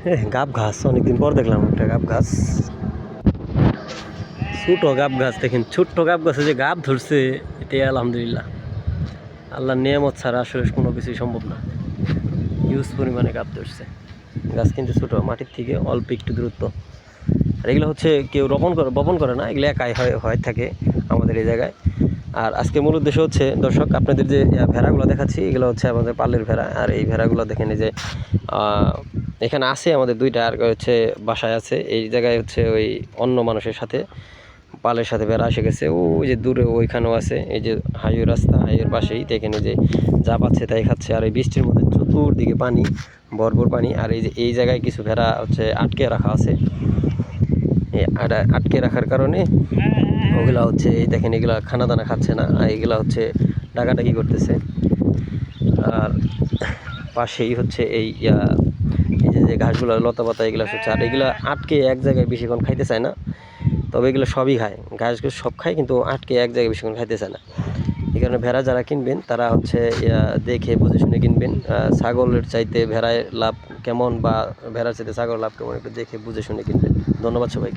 গাব ঘাস অনেকদিন পর দেখলাম একটা গাব ঘাস, ছোট গাব গাছ দেখেন, ছোট্ট গাব গাছে যে গাব ধরছে এটাই আলহামদুলিল্লাহ। আল্লাহর নিয়ামত ছাড়া আসলে কোনো কিছুই সম্ভব না। হিউজ পরিমাণে গাব ধরছে, গাছ কিন্তু ছোট, মাটির থেকে অল্প একটু দূরত্ব। আর এগুলো হচ্ছে কেউ বপন করে না, এগুলো একাই হয় থাকে আমাদের এই জায়গায়। আর আজকে মূল উদ্দেশ্য হচ্ছে দর্শক, আপনাদের যে ভেড়াগুলো দেখাচ্ছি এগুলো হচ্ছে আমাদের পালের ভেড়া। আর এই ভেড়াগুলো দেখেন এই যে এখানে আছে আমাদের দুইটা, আর হচ্ছে বাসায় আছে। এই জায়গায় হচ্ছে ওই অন্য মানুষের সাথে পালের সাথে ভেড়া এসে গেছে, ওই যে দূরে ওইখানেও আছে। এই যে হাইওয়ে রাস্তা, হাইওয়ের পাশেই দেখেন যে যা পাচ্ছে তাই খাচ্ছে। আর এই বৃষ্টির মধ্যে চতুর্দিকে পানি, ভরপুর পানি। আর এই যে এই জায়গায় কিছু ভেড়া হচ্ছে আটকে রাখা আছে। এই আটকে রাখার কারণে ওগুলা হচ্ছে এই দেখেন এগুলা খানা দানা খাচ্ছে না, আর এগুলা হচ্ছে ডাকাডাকি করতেছে। আর পাশেই হচ্ছে এই যে ঘাসগুলো, লতা পাতা এগুলো হচ্ছে। আর এগুলো আটকে এক জায়গায় বেশিক্ষণ খাইতে চায় না, তবে এগুলো সবই খায়, ঘাসগুলো সব খায়, কিন্তু আটকে এক জায়গায় বেশিক্ষণ খাইতে চায় না। এই কারণে ভেড়া যারা কিনবেন তারা হচ্ছে দেখে বুঝে শুনে কিনবেন। ছাগলের চাইতে ভেড়ায় লাভ কেমন, বা ভেড়ার চাইতে ছাগলের লাভ কেমন, একটু দেখে বুঝে শুনে কিনবেন। ধন্যবাদ সবাইকে।